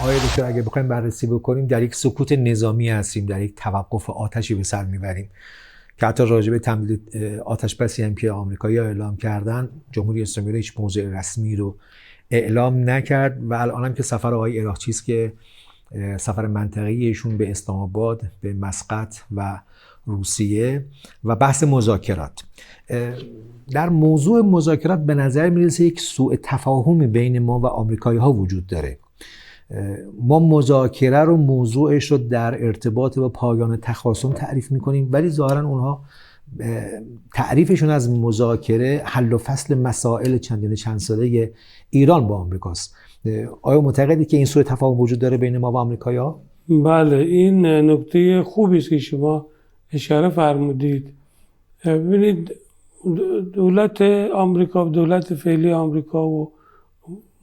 آقای دکتر اگه بخوایم بررسی بکنیم در یک سکوت نظامی هستیم، در یک توقف آتشی به سر میبریم که حتی راجع به تمدید آتش بسی هم که آمریکایی‌ها اعلام کردن، جمهوری اسلامی هیچ موضع رسمی رو اعلام نکرد و الان هم که سفر آقای عراقچی است که سفر منطقه‌ایشون به اسلام آباد، به مسقط و روسیه و بحث مذاکرات. در موضوع مذاکرات به نظر میرسه یک سوء تفاهم بین ما و آمریکایی‌ها وجود داره. ما مذاکره رو موضوعش رو در ارتباط با پایان تخاصم تعریف میکنیم، ولی ظاهرا اونها تعریفشون از مذاکره حل و فصل مسائل چند ساله ایران با آمریکاست. آیا معتقدی که این سوء تفاهم وجود داره بین ما و آمریکایی‌ها؟ بله، این نکته خوبی است که شما اشاره فرمودید. ببینید، دولت آمریکا، دولت فعلی آمریکا و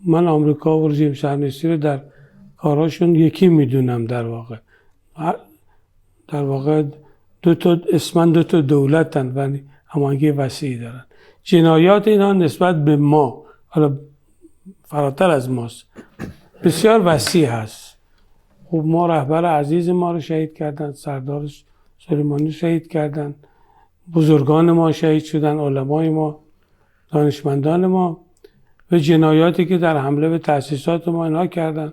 من آمریکا و رژیم صهیونیستی رو در کارهاشون یکی میدونم. در واقع دو تا دولتن ولی هماهنگی وسیعی دارن. جنایات اینها نسبت به ما، حالا فراتر از ماست، بسیار وسیع هست. خب ما رهبر عزیز ما رو شهید کردن، سردار سلیمانی شهید کردن، بزرگان ما شهید شدن، علمای ما، دانشمندان ما، و جنایاتی که در حمله به تأسیسات ما اینها کردن.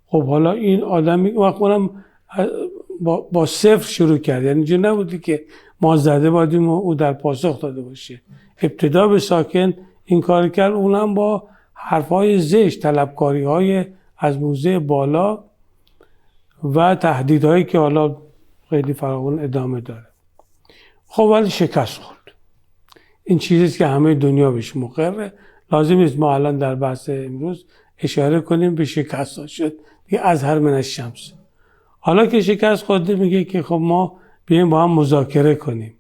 خب حالا این آدمی وقتاً با صفر شروع کرد، یعنی اینجور نبودی که ما زده بودیم و او در پاسخ داده باشه. ابتدا به ساکن این کار کرد، اونم با حرفای زشت، طلبکاری‌های از موضع بالا و تهدیدهایی که حالا خیلی فراوان ادامه داره. خب ولی شکست خورد. این چیزیست که همه دنیا بهش مقره. لازم نیست ما الان در بحث امروز اشاره کنیم به شکست ها شد دیگه، از هر من الشمس. حالا که شکست خورده میگه که خب ما بیایم با هم مذاکره کنیم.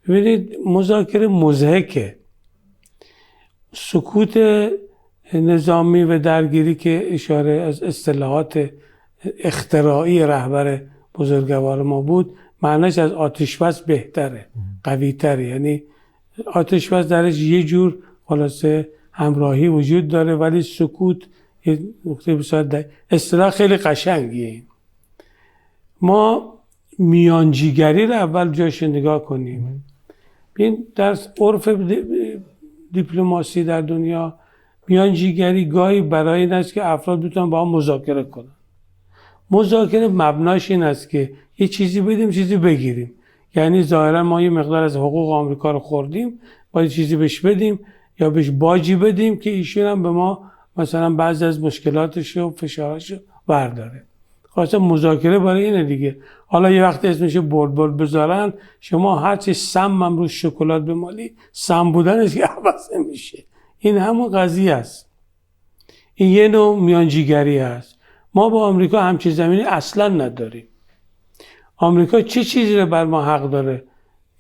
ببینید، مذاکره مضحکه. سکوت نظامی و درگیری که اشاره از اصطلاحات اختراعی رهبر بزرگوار ما بود، معنیش از آتش‌بس بهتره، قوی‌تره. یعنی آتش‌بس درش یه جور خلاصه همراهی وجود داره، ولی سکوت یه نکته بسیار اصطلاح خیلی قشنگیه. ما میانجیگری رو اول جاش نگاه کنیم. این در عرف دیپلماسی در دنیا، میانجیگری گاهی برای این است که افراد بتونن با هم مذاکره کنن. مذاکره مبناش این است که یه چیزی بدیم، چیزی بگیریم. یعنی ظاهرا ما یه مقدار از حقوق آمریکا رو خوردیم، باید چیزی بهش بدیم یا بهش باجی بدیم که ایشون هم به ما مثلا بعضی از مشکلاتش و فشارش برداره. خاصه مذاکره برای اینه دیگه. حالا یه وقت اسمش بول بذارن، شما هرچی سم هم رو شکلات بمالی، سم بودنش که عوض نمیشه. این همون قضیه است. این یه نوع میانجیگری هست. ما با آمریکا همچین زمینی اصلا نداریم. آمریکا چه چیزی رو بر ما حق داره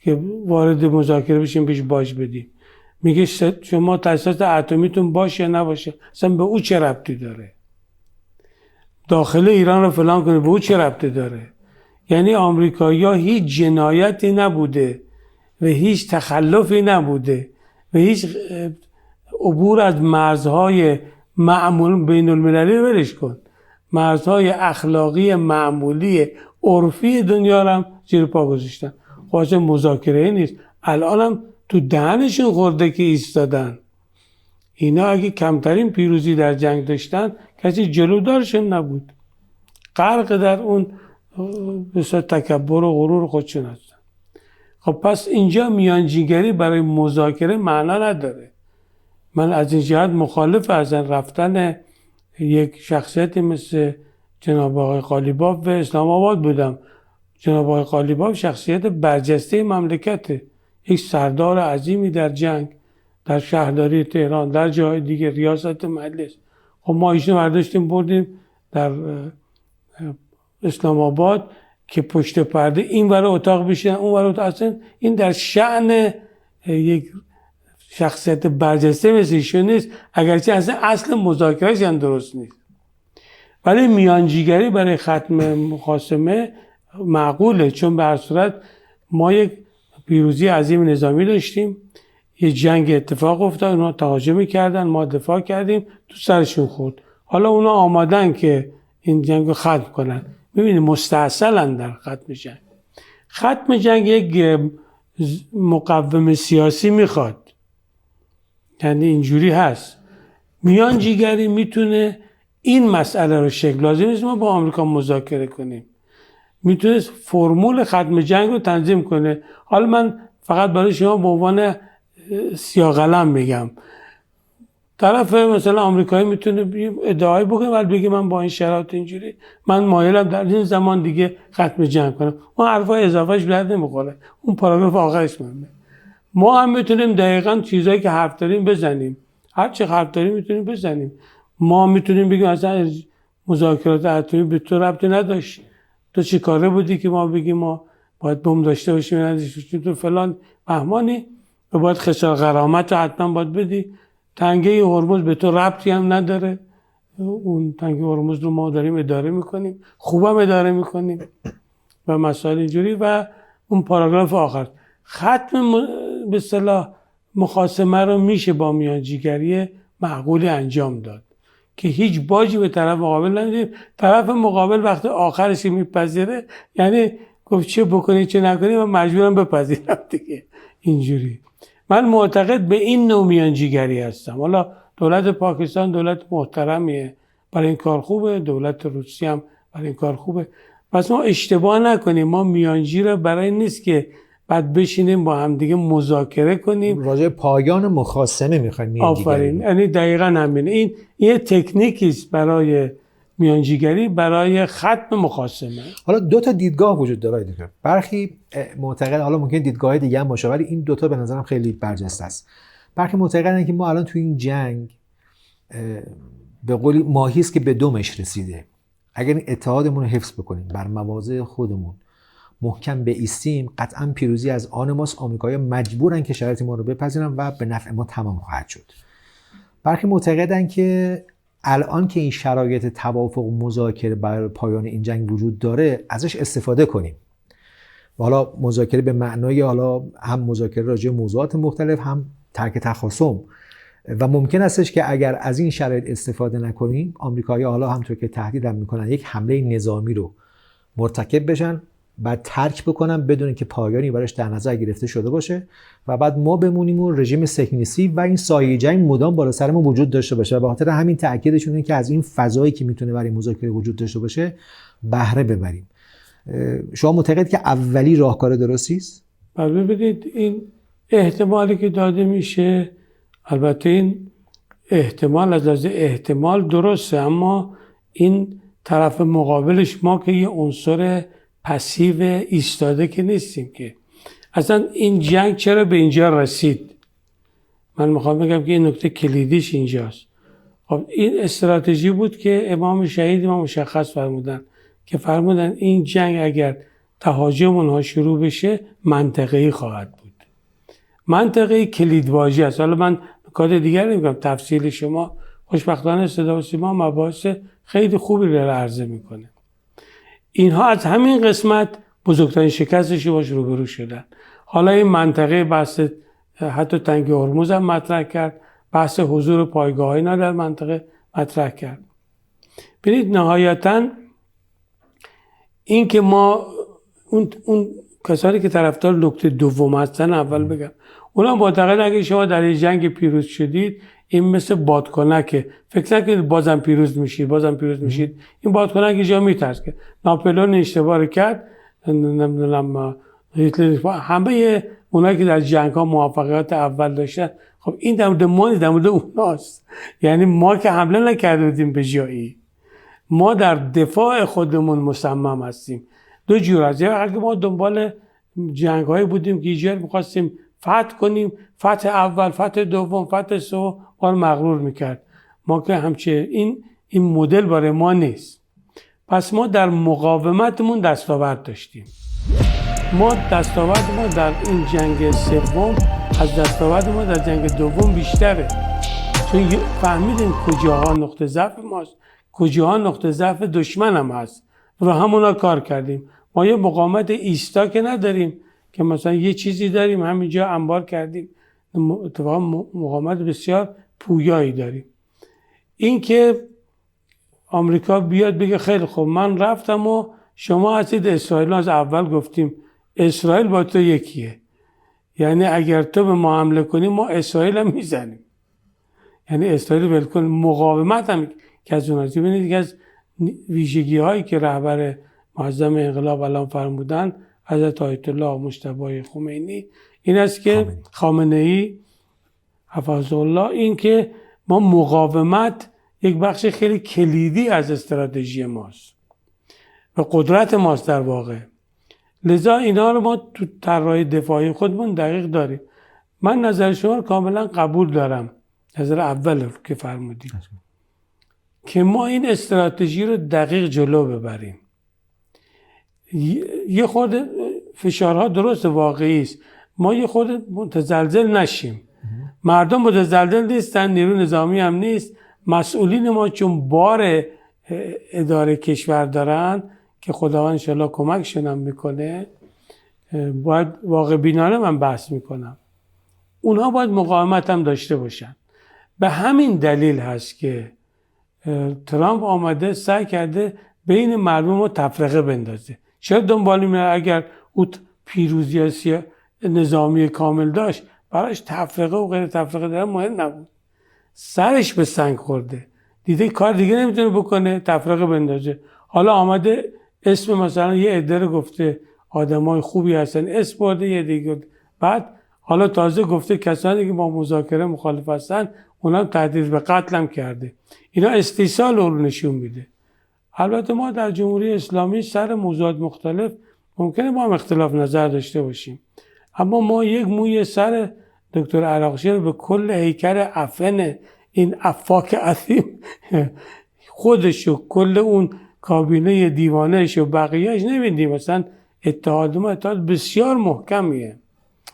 که وارد مذاکره بشیم، بهش باج بدیم؟ میگه شما تاسیسات اتمیتون باشه یا نباشه، اصلا به او چه ربطی داره؟ داخل ایران رو فلان کنه، به او چه ربطی داره؟ یعنی آمریکایی‌ها هیچ جنایتی نبوده و هیچ تخلفی نبوده و هیچ عبور از مرزهای معمول بین المللی رو ولش کن، مرزهای اخلاقی معمولی عرفی دنیا رو هم زیر پا گذاشتن. خواهد مذاکره نیست. الان هم تو دهنشون خورده که ایستادن. اینا اگه کمترین پیروزی در جنگ داشتن، کسی جلودارشون نبود. غرق در اون بسیار تکبر و غرور خودشون هستن. خب پس اینجا میانجیگری برای مذاکره معنا نداره. من از این جهت مخالف از رفتن یک شخصیتی مثل جناب آقای قالیباف به اسلام آباد بودم. جناب آقای قالیباف شخصیت برجسته مملکته، یک سردار عظیمی در جنگ، در شهرداری تهران، در جای دیگه، ریاست مجلس. خب ما ایشون برداشتیم بردیم در اسلام آباد که پشت پرده این ور اتاق بشینن، اون ور اتاق. اصلا این در شأن یک شخصیت برجسته مثل ایشون نیست، اگرچه اصل مذاکرهش هم درست نیست. ولی میانجیگری برای ختم مخاصمه معقوله، چون به هر صورت ما یک پیروزی عظیم نظامی داشتیم، یه جنگ اتفاق افتاد، اونا تهاجمی کردن، ما دفاع کردیم، تو سرشون خورد. حالا اونا آمادن که این جنگ رو ختم کنن. میبینید مستاصلن در ختم جنگ. ختم جنگ یک مقوم سیاسی میخواد، یعنی اینجوری هست میانجیگری میتونه این مسئله رو شکل، لازم نیست ما با آمریکا مذاکره کنیم، میتونه فرمول ختم جنگ رو تنظیم کنه. حالا من فقط برای شما به عنوان سیاه قلم میگم، طرف مثلا آمریکایی میتونه ادعای بکنه ولی بگه من با این شرایط اینجوری من مایلم در این زمان دیگه ختم جنگ کنم، اون حرفای اضافهش درد نمیخوره، اون پاراگراف آخرش مهمه. ما هم میتونیم دقیقاً چیزایی که حرف داریم بزنیم، هر چه حرف داریم میتونیم بزنیم. ما میتونیم بگیم اصلا مذاکرات اتمی به تو ربطی نداشت، تو چی کاره بودی که ما بگیم ما باید بم داشته باشیم نداشتیم، تو فلان بهمانی و باید خسار غرامت رو حتما باید بدی، تنگه هرمز به تو ربطی هم نداره، اون تنگه هرمز رو ما داریم اداره میکنیم، خوبم اداره میکنیم و مسائل اینجوری. و اون پاراگراف آخر ختم به اصطلاح مخاصمه رو میشه با میانجیگری معقولی انجام داد که هیچ باجی به طرف مقابل ندیم. طرف مقابل وقتی آخرش میپذیره یعنی گفت چه بکنی چه نکنی و مجبورم بپذیرم دیگه. اینجوری من معتقد به این نوع میانجیگری هستم. حالا دولت پاکستان دولت محترمیه، برای این کار خوبه، دولت روسیه هم برای این کار خوبه. پس ما اشتباه نکنیم، ما میانجی رو برای نیست که بعد بشینیم با هم دیگه مذاکره کنیم. راجع پایان مخاصمه میخوایم میانجیگری. آفرین، یعنی دقیقاً همینه. این یه تکنیکی است برای میانجیگری، برای ختم مخاصمه. حالا دو تا دیدگاه وجود داره دیگه. برخی معتقد، حالا ممکن دیدگاه دیگه هم باشه ولی این دو تا به نظرم خیلی برجسته است. برخی معتقدن که ما الان تو این جنگ به قولی ماهی است که به دمش رسیده. اگر این اتحادمون رو حفظ بکنیم، بر مواضع خودمون محکم بایستیم، قطعا پیروزی از آن ماست. آمریکایی‌ها مجبورن که شرایط ما رو بپذیرن و به نفع ما تمام خواهد شد. برخی معتقدن که الان که این شرایط توافق و مذاکره برای پایان این جنگ وجود داره ازش استفاده کنیم. و حالا مذاکره به معنای حالا هم مذاکره راجع به موضوعات مختلف، هم ترک تخاصم. و ممکن استش که اگر از این شرایط استفاده نکنیم، آمریکایی‌ها حالا همونطور که تهدیدم میکنن یک حمله نظامی رو مرتکب بشن، بعد ترک بکنن بدون که پایانی براش در نظر گرفته شده باشه و بعد ما بمونیم و رژیم صهیونیستی و این سایه جنگ مدام بالا سر ما وجود داشته باشه. و به خاطر همین تاکیدشون اینه که از این فضایی که میتونه برای مذاکره وجود داشته باشه بهره ببریم. شما معتقد که اولی راهکار درستی است؟ ببینید این احتمالی که داده میشه، البته این احتمال از لحاظ احتمال درسته، اما این طرف مقابلش ما که یه عنصر پسیو ایستاده که نیستیم که. اصلا این جنگ چرا به اینجا رسید؟ من میخوام بگم که این نکته کلیدیش اینجاست. خب این استراتژی بود که امام شهید ما مشخص فرمودن که فرمودن این جنگ اگر تهاجم اونها شروع بشه منطقه‌ای خواهد بود. منطقه‌ای کلیدواژه است. حالا من نکات دیگر نمیگم، تفصیل شما خوشبختانه صدا و سیما مباحث خیلی خوبی رو عرضه میکنه. اینها از همین قسمت بزرگترین شکستش باش روبرو شدن. حالا این منطقه بحث حتی تنگه هرمز هم مطرح کرد، بحث حضور پایگاه اینا در منطقه مطرح کرد. ببینید نهایتاً این که ما اون کسانی که طرفدار نکته دوم هستن اول بگم، اونا معتقدن اگه شما در این جنگ پیروز شدید این مثل بادکنکه، فکر نکنید بازم پیروز میشید این بادکنک جا میترس که ناپلئون اشتباه کرد، نمیدونم همه اونایی که در جنگ ها موفقیت اول داشتن، خب این در مورد ما نیست، در مورد اوناست. یعنی ما که حمله نکرده بودیم به جایی، ما در دفاع خودمون مصمم هستیم. دو جور از اگه ما دنبال جنگ های بودیم که یه می‌خواستیم فتح کنیم، فتح اول، فتح دوم، فتح سوم ما رو مغرور میکرد. ما که همچه این مدل برای ما نیست. پس ما در مقاومتمون دستاورد داشتیم. ما دستاورد ما در این جنگ سوم از دستاورد ما در جنگ دوم بیشتره، چون فهمیدیم کجاها نقطه ضعف ماست، کجاها نقطه ضعف دشمن هم هست، رو همونا کار کردیم. ما یه مقاومت ایستا که نداریم که مثلا یه چیزی داریم همینجا انبار کردیم، اتفاقا مقاومت بسیار پویایی داریم. این که آمریکا بیاد بگه خیلی خوب من رفتم و شما هستید اسرائیل. از اول گفتیم اسرائیل با تو یکیه، یعنی اگر تو به ما حمله کنی ما اسرائیل هم میزنیم. یعنی اسرائیل بالکل مقاومت هم که از اون هست. ببینید که از ویژگی هایی که رهبر معظم انقلاب الان فرمودن حضرت آیت الله مجتبی خمینی این است که خامنه‌ای حفظه الله، این که ما مقاومت یک بخش خیلی کلیدی از استراتژی ماست و قدرت ماست در واقع. لذا اینا رو ما تو طرح‌های دفاعی خودمون دقیق داریم. من نظر شما رو کاملا قبول دارم، نظر اول که فرمودید، که ما این استراتژی رو دقیق جلو ببریم. یه خود فشارها درست واقعی است، ما یه خود متزلزل نشیم. مردم متزلزل نیستن، نیرو نظامی هم نیست. مسئولین ما چون بار اداره کشور دارن که خداوند انشالله کمکشون هم میکنه، باید واقع بینانه من بحث میکنم، اونها باید مقاومت هم داشته باشن. به همین دلیل هست که ترامپ آمده سعی کرده بین مردم رو تفرقه بندازه. شاید دنبال میره اگر او پیروزی نظامی کامل داشت براش تفرقه و غیر تفرقه داره مهم نبود. سرش به سنگ خورده، دیده کار دیگه نمیتونه بکنه، تفرقه بندازه. حالا آمده اسم مثلا یه عده رو گفته آدمای خوبی هستن، اسم برده یه دیگه، بعد حالا تازه گفته کسانی که با مذاکره مخالف هستن اونا تهدید به قتل هم کرده. اینا استیصال رو نشون میده. البته ما در جمهوری اسلامی سر موضوعات مختلف ممکنه با هم اختلاف نظر داشته باشیم، اما ما یک موی سر دکتر عراقچی رو به کل هیکل عفن این افاک عظیم خودش و کل اون کابینه دیوانهش و بقیهش نمیدیم. مثلا اتحاد بسیار محکمیه،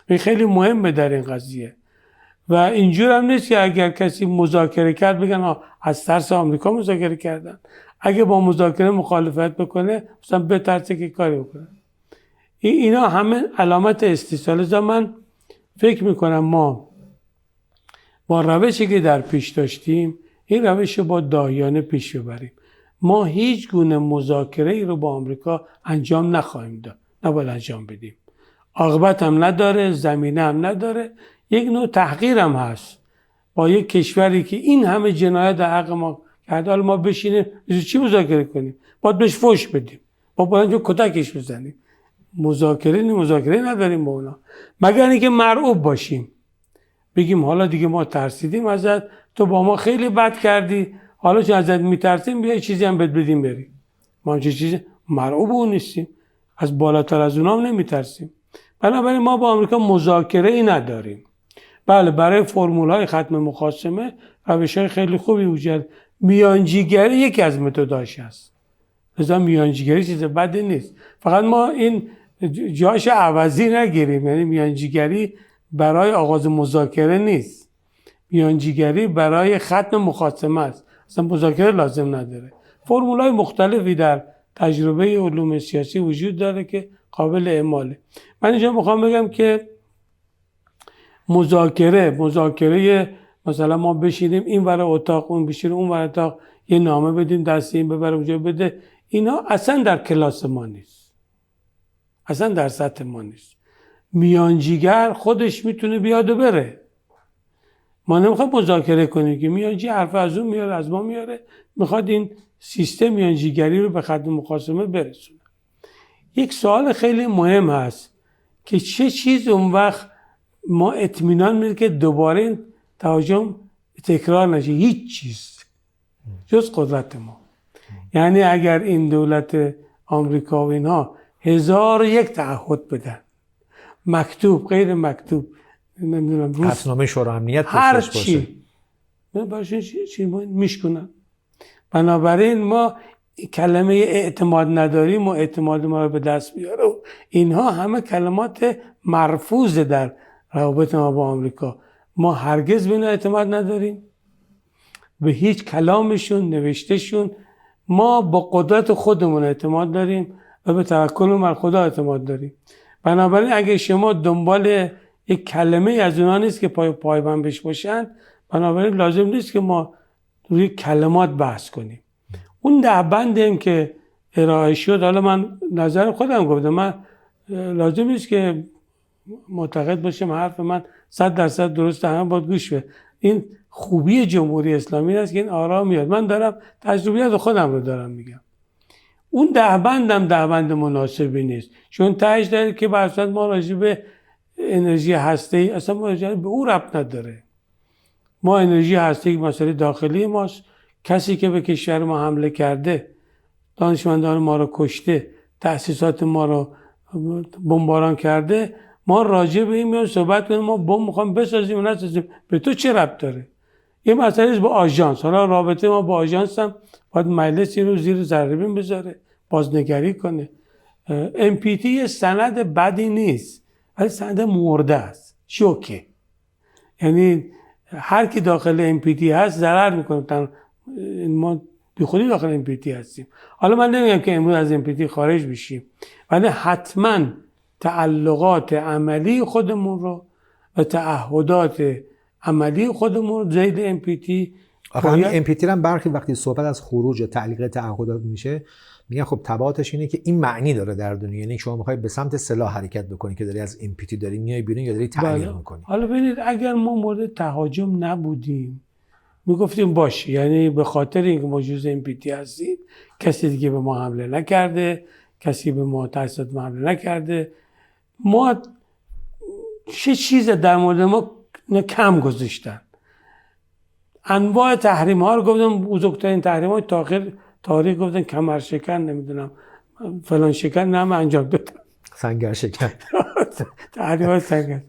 این خیلی مهمه در این قضیه. و اینجور هم نیست که اگر کسی مذاکره کرد بگن از ترس آمریکا مذاکره کردن. اگه با مذاکره مخالفت بکنه مثلا بترسه که کاری بکنه. اینا همه علامت استیصال. من فکر میکنم ما با روشی که در پیش داشتیم این روش رو با داهیانه پیش ببریم. ما هیچ گونه مذاکره ای رو با آمریکا انجام نخواهیم داد، نباید انجام بدیم. عاقبت هم نداره، زمینه هم نداره، یک نوع تحقیر هم هست با یک کشوری که این همه جنایت در حق ما کرده. حالا ما بشینیم چی مذاکره کنیم؟ باید بهش فحش بدیم، با باید کتکش بزنیم. مذاکره نداریم با اونا، مگر اینکه مرعوب باشیم، بگیم حالا دیگه ما ترسیدیم ازت، تو با ما خیلی بد کردی، حالا چون ازت میترسیم بیا چیزی هم بهت بدیم بریم. ما چه چیزی مرعوب اون نیستیم، از بالاتر از اونام نمیترسیم. بنابراین ما با آمریکا مذاکره ای نداریم. بله برای فرمول‌های ختم مخاصمه روش‌های خیلی خوبی وجود. میانجیگری یکی از متداش است. لذا میانجیگری چیز بدی نیست، فقط ما این جاش عوضی نگیریم. یعنی میانجیگری برای آغاز مذاکره نیست، میانجیگری برای ختم مخاصمه است. اصلا مذاکره لازم نداره. فرمول‌های مختلفی در تجربه علوم سیاسی وجود داره که قابل اعماله. من اینجا میخوام بگم که مذاکره مثلا ما بشینیم این ور اتاق، اون بشینه اون ور اتاق، یه نامه بدیم دست این ببره اونجا بده، اینا اصلا در کلاس ما نیست، اصلا در سطح ما نیست. میانجیگر خودش میتونه بیاد و بره. ما نمیخوام مذاکره کنیم که میانجی حرف از اون میاره از ما میاره، میخواد این سیستم میانجیگری رو به ختم مخاصمه برسونه. یک سوال خیلی مهم هست که چه چیز اون وقت ما اطمینان میده که دوباره این تهاجم تکرار نشه؟ هیچ چیز جز قدرت ما. یعنی اگر این دولت آمریکا و اینها 1001 تعهد بدن، مکتوب غیر مکتوب، نمیدونم قطعنامه شورای امنیت هر چی باشه چی میشکنن. بنابراین ما کلمه اعتماد نداریم و اعتماد ما رو به دست بیاره، اینها همه کلمات مرفوض در روابط ما با آمریکا. ما هرگز به اینا اعتماد نداریم، به هیچ کلامشون، نوشتهشون. ما با قدرت خودمون اعتماد داریم و به توکل بر خدا اعتماد داریم. بنابراین اگه شما دنبال یک کلمه از اونا نیست که پایبند بهش باشن، بنابراین لازم نیست که ما روی کلمات بحث کنیم. اون دهبندیم که ارائه شد، حالا من نظر خودم گفتم، من لازم نیست که معتقد باشم حرف من 100% درست، همه باید گوش به. این خوبی جمهوری اسلامی است که این آرا میاد. من دارم تجربیات خودم رو دارم میگم. اون دهبند مناسبی نیست، چون تهش داره که برصد ما راجع به انرژی هسته‌ای اصلا ما راجع به او ربط نداره. ما انرژی هسته‌ای مسئله داخلی ماست. کسی که به کشور ما حمله کرده، دانشمندان ما رو کشته، تأسیسات ما رو بمباران کرده، ما راجع به این میان صحبت کنیم ما بمب میخوام بسازیم و نسازیم، به تو چه ربط داره؟ یه مسئله است با آژانس. حالا رابطه ما با آژانس هم باید مجلس رو زیر ذره‌بین بذاره، بازنگری کنه. MPT یه سند بدی نیست، ولی سند مرده است، شوکه. یعنی هر کی داخل MPT هست ضرر میکنه. ما بی خودی داخل MPT هستیم. حالا من نمیگم که امروز از MPT خارج بشیم، ولی حتما تعلقات عملی خودمون رو و تعهدات عملی خودمون زید MPT. آخه MPT هم برخی وقتی صحبت از خروج و تعلیق تعهدات میشه میگن خب تبعاتش اینه که این معنی داره در دنیا، یعنی شما میخوای به سمت سلاح حرکت بکنی که داری از MPT داری میای بیرون یا داری تعلیق میکنی. حالا ببینید اگر ما مورد تهاجم نبودیم میگفتیم باشه، یعنی به خاطر اینکه ما جزء MPT هستیم کسی دیگه به ما حمله نکرده، کسی به ما تأسیسات حمله نکرده، ما چه چیز در مورد ما کم گذاشتن. انواع تحریم ها رو گفتم، بزرگترین تحریم های تاریخ گفتن کمر شکن، نمیدونم فلان شکن، نم انجام دادن، سنگر شکن تحریم های سنگر.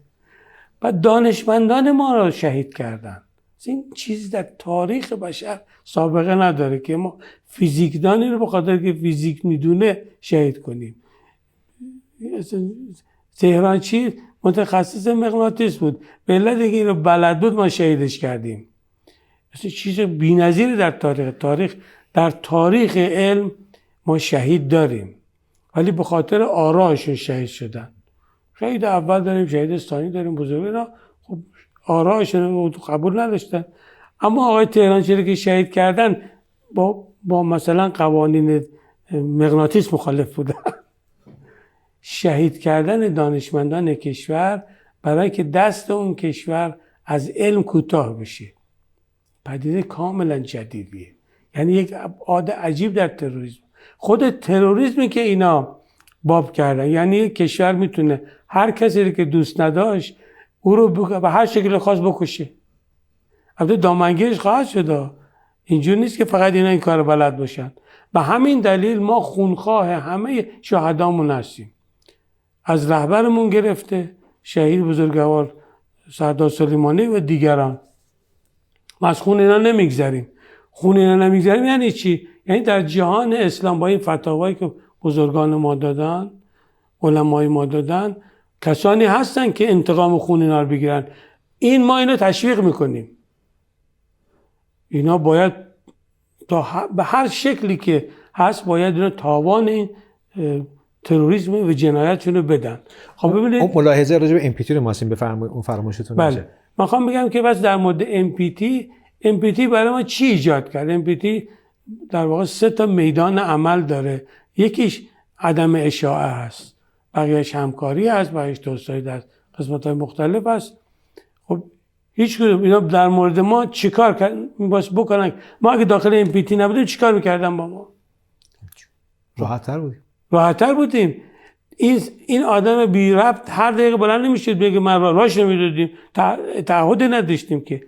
بعد دانشمندان ما رو شهید کردن. این چیزی در تاریخ بشر سابقه نداره که ما فیزیکدانی رو به خاطر که فیزیک میدونه شهید کنیم. تهرانچی متخصص مغناطیس بود، به علت اینکه این رو بلد بود ما شهیدش کردیم. اصلا چیز بی‌نظیری در تاریخ علم ما شهید داریم، ولی به خاطر آرایشون شهید شدن. شهید اول داریم، شهید ثانی داریم، بزرگان خب آرایشون رو قبول نداشتن. اما آقای تهرانچی رو که شهید کردن با مثلا قوانین مغناطیس مخالف بودن. شهید کردن دانشمندان کشور برای که دست اون کشور از علم کوتاه بشه، پدیده کاملا جدیدیه. یعنی یک عاده عجیب در تروریسم. خود تروریسمی که اینا باب کردن، یعنی یک کشور میتونه هر کسی رو که دوست نداشت او رو به هر شکل خاص بکشه. البته دامنگیرش خواهد شد، اینجور نیست که فقط اینا این کار بلد باشن. به همین دلیل ما خونخواه همه شهدامون هستیم، از رهبرمون گرفته شهید بزرگوار سردار سلیمانی و دیگران. ما از خون اینا نمیگذریم. خون اینا نمیگذریم یعنی چی؟ یعنی در جهان اسلام با این فتاوایی که بزرگان ما دادن، علمای ما دادن، کسانی هستن که انتقام خون اینا رو بگیرن. ما اینو تشویق میکنیم. اینا باید به هر شکلی که هست باید اینا تاوان این تروریسم و جنایتشون رو بدن. خب ببینید اون ملاحظه راجع به MPT رو ماسین بفرمایید، اون فراموشتون نشه. بله. من خواهم بگم که بس در مورد MPT برای ما چی ایجاد کرد؟ MPT در واقع 3 میدان عمل داره. یکیش عدم اشاعه هست، بقیهش همکاری هست، بقیهش توسعه در قسمت‌های مختلف هست. خب هیچ کدوم اینا در مورد ما چیکار بکنن؟ ما اگه داخل MPT نبودیم چیکار می‌کردن با ما؟ راحت‌تر بودیم. این آدم بی ربط هر دقیقه بلند نمی‌شد بگه من راهش نمی‌دادیم، تعهد نداشتیم که.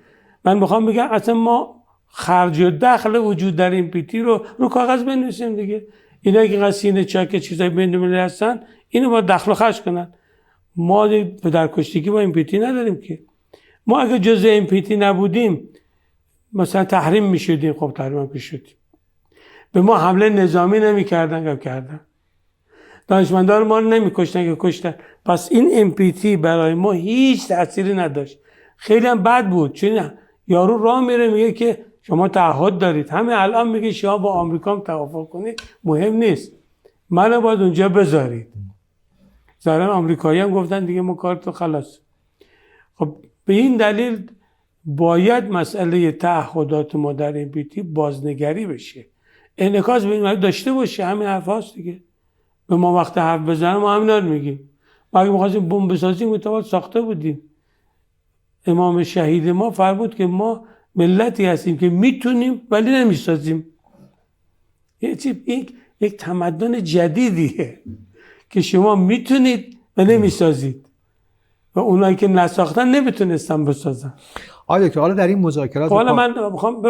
من میخوام بگم اصلا ما خرج و دخل وجود در MPT رو کاغذ بنویسیم دیگه. اینا که قصینه چاک چیزای بین‌المللی هستن اینو با دخل و خرج کنن. ما به درکشتگی با MPT نداریم که. ما اگه جزء MPT نبودیم مثلا تحریم میشدیم. خب تحریم هم که شدیم. به ما حمله نظامی نمی‌کردن که کردن. دانشمندان ما رو نمی‌کشتن که کشتن. پس این MPT برای ما هیچ تأثیری نداشت. خیلی هم بد بود، چون یارو راه میره میگه که شما تعهد دارید، همه الان میگه شما با آمریکا هم توافق کنید، مهم نیست، منو باید اونجا بذارید. ظاهرا آمریکایی هم گفتن دیگه ما کارتو خلاص. خب به این دلیل باید مسئله تعهدات ما در MPT بازنگری بشه. انعکاس به این داشته باشه. همین حرف هاست دیگه. به ما وقت حرف بزنیم ما همینا رو میگیم. ما اگه می‌خواستیم بمب بسازیم متواد ساخته بودیم. امام شهید ما فرمود که ما ملتی هستیم که میتونیم ولی نمیسازیم. یک تمدن جدیدیه که شما میتونید و نمیسازید و اونایی که نساختن نمیتونستن بسازن. آیا که حالا در این مذاکرات حالا من میخوام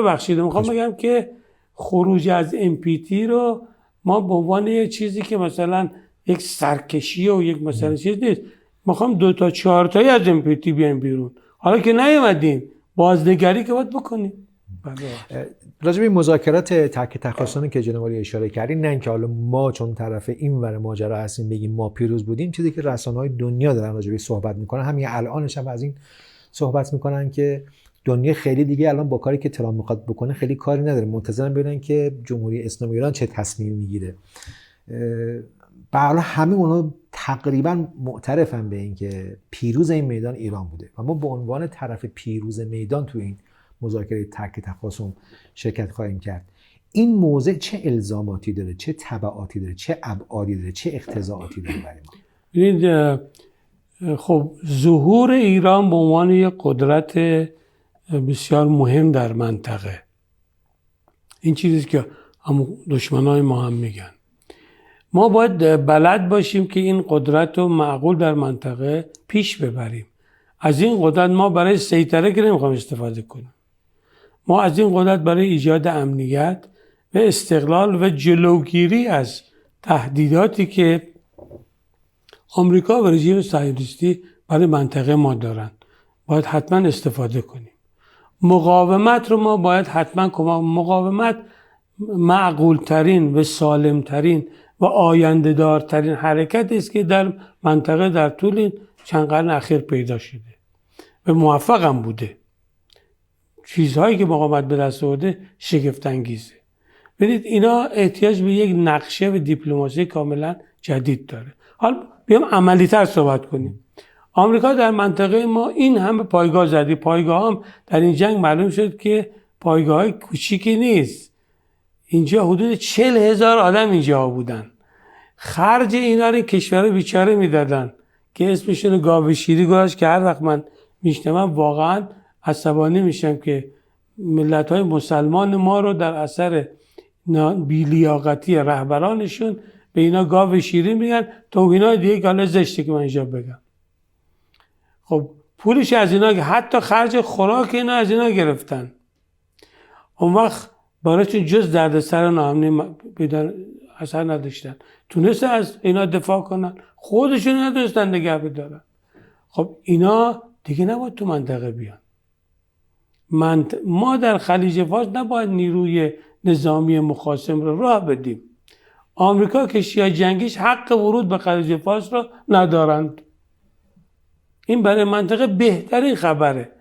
بگم که خروج از MPT رو ما به عنوان یه چیزی که مثلا یک سرکشی و یک مثلا چیز نیست. میخوام 2 تا 4 تایی از MPT بیایم بیرون. حالا که نیومدیم بازنگری که باید بکنیم. راجع به مذاکرات تک تخاصمی که جناب عالی اشاره کردین، نه اینکه حالا ما چون طرف این ور ماجرا هستیم بگیم ما پیروز بودیم، چیزی که رسانه‌های دنیا دارن راجع به صحبت میکنن، همین الانش هم از این صحبت میکنن که دنیا خیلی دیگه الان با کاری که ترامپ میخواد بکنه خیلی کاری نداره، منتظرن ببینن که جمهوری اسلامی ایران چه تصمیمی میگیره. به حال همه اونا تقریبا معترفن به این که پیروز این میدان ایران بوده و ما به عنوان طرف پیروز میدان تو این مذاکره تک تخاصم شرکت خواهیم کرد. این موضع چه الزاماتی داره، چه تبعاتی داره، چه ابعادی داره، چه اقتضاعاتی داره برای ما؟ ببینید خب ظهور ایران به عنوان یک قدرت بسیار مهم در منطقه، این چیزی که دشمنای ما هم میگن. ما باید بلد باشیم که این قدرت رو معقول در منطقه پیش ببریم. از این قدرت ما برای سیطره که نمیخوایم استفاده کنیم. ما از این قدرت برای ایجاد امنیت و استقلال و جلوگیری از تهدیداتی که آمریکا و رژیم صهیونیستی برای منطقه ما دارن باید حتما استفاده کنیم. مقاومت رو ما باید حتما مقاومت معقول ترین و سالم ترین و آینده دارترین حرکت است که در منطقه در طول این چند قرن اخیر پیدا شده و موفق هم بوده. چیزهایی که مقاومت به دست آورده شگفت انگیزه. ببینید اینا احتیاج به یک نقشه و دیپلماسی کاملا جدید داره. حالا بیام عملی تر صحبت کنیم. آمریکا در منطقه ما این همه پایگاه زدی. پایگاه هم در این جنگ معلوم شد که پایگاه های کوچیکی نیست. اینجا حدود 40,000 آدم اینجا بودن. خرج اینا رو کشور بیچاره میدادن که اسمشون گاو شیری گذاشت که هر وقت من میشنوم واقعا عصبانی میشم که ملت‌های مسلمان ما رو در اثر بی‌لیاقتی رهبرانشون به اینا گاو شیری میگن. توهینای دیگه که حالا زشته که من اینجا بگم. خب پولش از اینا، حتی خرج خوراک اینا از اینا گرفتن. اون وقت برایشون جز دردسر ناامنی اثر نداشتن. تونستن از اینا دفاع کنن، خودشون نداشتن نگه بدارن. خب اینا دیگه نباید تو منطقه بیان. ما در خلیج فارس نباید نیروی نظامی مخاصم رو راه بدیم. آمریکا کشتی‌های جنگیش حق ورود به خلیج فارس رو ندارند. این برای منطقه بهترین خبره.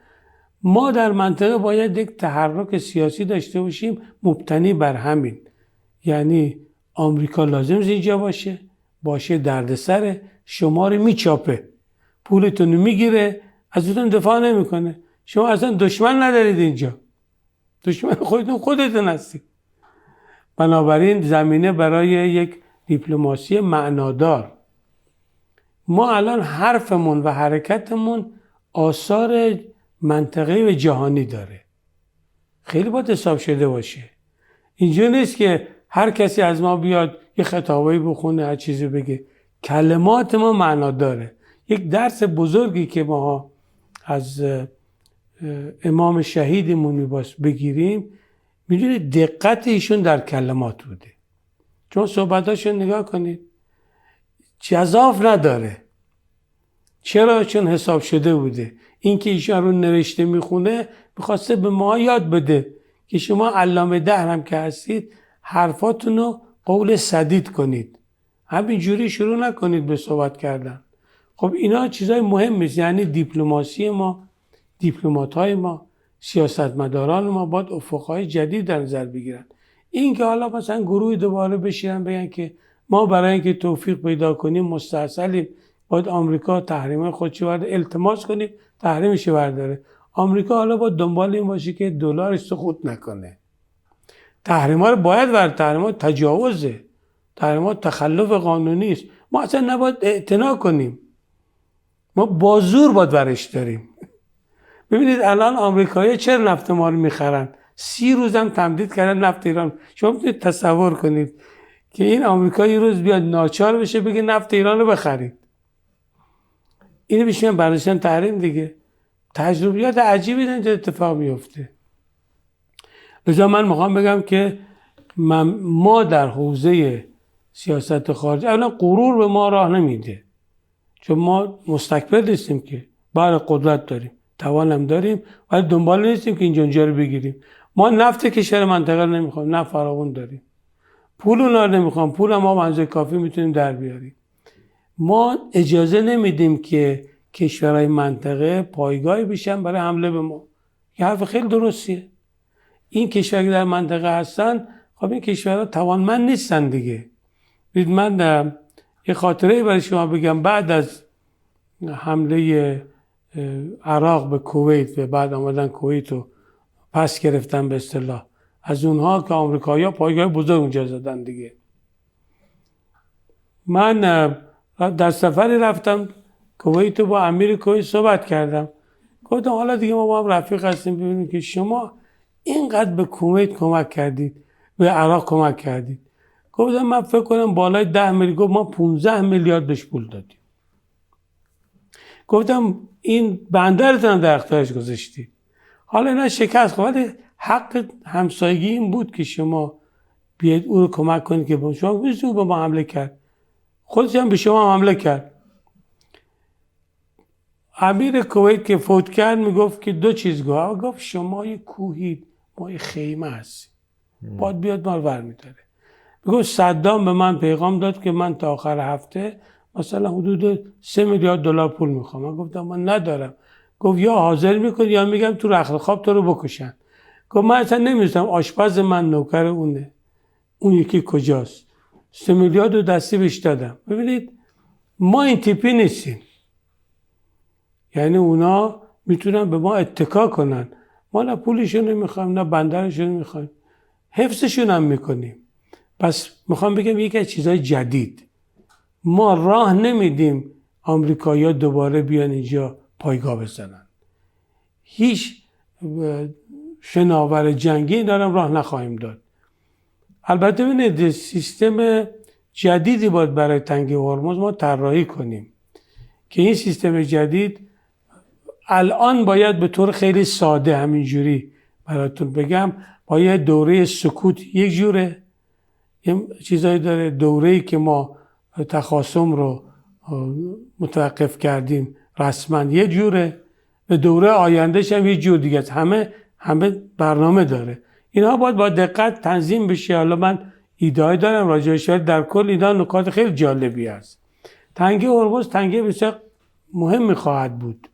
ما در منطقه باید یک تحرک سیاسی داشته باشیم مبتنی بر همین. یعنی آمریکا لازم اینجا باشه دردسر شما رو میچاپه، پولتون رو میگیره، ازتون دفاع نمیکنه. شما اصلا دشمن ندارید اینجا، دشمن خودتون هستید. بنابراین زمینه برای یک دیپلماسی معنادار. ما الان حرفمون و حرکتمون آثار منطقه‌ای و جهانی داره. خیلی باید حساب شده باشه. اینجا نیست که هر کسی از ما بیاد یه خطابه‌ای بخونه، هر چیزی بگه. کلمات ما معنا داره. یک درس بزرگی که ما از امام شهیدمون میباید بگیریم، میدونید دقت ایشون در کلمات بوده. چون صحبتاشون نگاه کنید جزاف نداره. چرا؟ چون حساب شده بوده. این که ایشون رو نوشته میخونه میخواسته به ما یاد بده که شما علامه دهر هم که هستید حرفاتون رو قول سدید کنید، همینجوری شروع نکنید به صحبت کردن. خب اینا چیزای مهم است. یعنی دیپلماسی ما، دیپلمات‌های ما، سیاستمداران ما باید افق‌های جدید در نظر بگیرن. این که حالا مثلا گروهی دوباره بشینن بگن که ما برای اینکه توفیق پیدا کنیم مستعسلیم، باید آمریکا تحریم خودش رو التماس کنیم تحریمش برداره. آمریکا حالا باید دنبال این باشه که دلارش سقوط نکنه. تحریما رو باید ورد، تحریما تجاوزه، تحریما تخلف قانونی است. ما اصلا نباید اعتنا کنیم، ما با زور باید ورش داریم. ببینید الان آمریکایی‌ها چرا نفت ما رو میخرن؟ 30 روزم تمدید کردن نفت ایران. شما میتونید تصور کنید که این آمریکایی روز بیاد ناچار بشه بگه نفت ایران رو بخرید. اینو بشین برداشتن تحریم دیگه. تجربیات عجیبی اینجا اتفاق میفته. لذا من میخوام بگم که ما در حوزه سیاست خارجی اولا غرور به ما راه نمیده، چون ما مستکبر نیستیم که، بله قدرت داریم، توانم داریم، ولی دنبال نیستیم که اینجا رو بگیریم. ما نفت کشور منطقه رو نمیخوایم، نفت فراوون داریم، پول اونا رو نمیخوام، پول ما به اندازه کافی میتونیم در بیاریم. ما اجازه نمیدیم که کشورهای منطقه پایگاهی بشن برای حمله به ما. یه حرف خیلی درستیه. این کشورها که در منطقه هستن، خب این کشورها توانمند نیستن دیگه. ببینید من یه خاطره برای شما بگم. بعد از حمله عراق به کویت و بعد آمدن کویت رو پس گرفتن به اصطلاح از اونها که آمریکایی‌ها پایگاه بزرگ اونجا زدن دیگه. من در سفری رفتم کویت، با امیر کویت صحبت کردم، گفتم حالا دیگه ما با هم رفیق هستیم، ببینیم که شما اینقدر به کویت کمک کردید، به عراق کمک کردید. گفتم من فکر کنم بالای 10 میلیارد. گفت ما 15 میلیارد بهش پول دادیم. گفتم این بندرتون در اختیارش گذاشتید. حالا اینا شکست، ولی حق همسایگی این بود که شما بیاید او رو کمک کنید که شما او به ما حمله کرد، خودش هم به شما حمله کرد. امیر کویت که فوت کرد میگفت که دو چیز گفت شما یه کوهید، ما یه خیمه هستیم، باید بیاد ما رو برمی‌داره. میگفت صدام به من پیغام داد که من تا آخر هفته مثلا حدود 3 میلیارد دلار پول میخوام. من گفتم من ندارم. گفت یا حاضر میکنی یا میگم تو رخت خواب تو رو بکشن. گفت من اصلا نمیدونم، آشپز من نوکر اونه، اون یکی کجاست. 3 میلیارد رو دستی بهش دادم. ببینید ما این تیپی نیستیم، یعنی اونا میتونن به ما اتکا کنن، ما نه پولشون نمیخوایم نه بندرشون نمیخوایم، حفظشون هم میکنیم. پس میخوام بگم یکی از چیزهای جدید، ما راه نمیدیم آمریکایی‌ها دوباره بیان اینجا پایگاه بزنن. هیچ شناور جنگی دارم راه نخواهیم داد. البته ببینید سیستم جدیدی باید برای تنگه هرمز ما طراحی کنیم که این سیستم جدید الان باید به طور خیلی ساده همینجوری براتون بگم، باید دوره سکوت یک جوره، یه چیزایی داره، دوره‌ای که ما تخاصم رو متوقف کردیم رسما یه جوره، و دوره آیندهش هم یه جور دیگه است. همه برنامه داره. اینها باید با دقت تنظیم بشه. حالا من ایده‌ای دارم راجعش، در کل اینا نکات خیلی جالبی است. تنگه هرمز تنگه بسیار مهمی خواهد بود.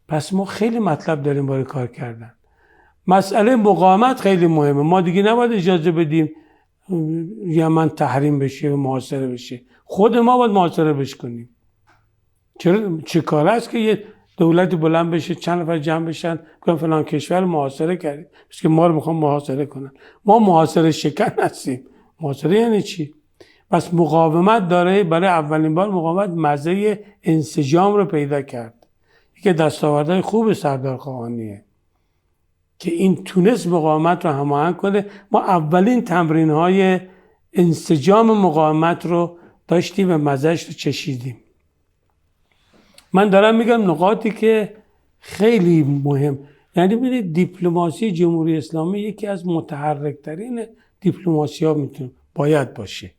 پس ما خیلی مطلب داریم برای کار کردن. مسئله مقاومت خیلی مهمه. ما دیگه نباید اجازه بدیم یمن تحریم بشه و محاصره بشه. خود ما باید محاصره بش کنیم. چه کار است که یه دولتی بلند بشه، چند نفر جمع بشن بگن فلان کشور محاصره کردیم، بس که ما رو میخوام محاصره کنن. ما محاصره شکن هستیم. محاصره یعنی چی؟ پس مقاومت داره. برای اولین بار مقاومت مزه انسجام رو پیدا کرد. یکی دستاوردهای خوب سردار خاقانیه که این تونست مقاومت رو هماهنگ کنه. ما اولین تمرین‌های انسجام مقاومت رو داشتیم و مزه‌اش رو چشیدیم. من دارم میگم نقاطی که خیلی مهم، یعنی ببینید دیپلماسی جمهوری اسلامی یکی از متحرک‌ترین دیپلماسی‌ها میتونه باید باشه.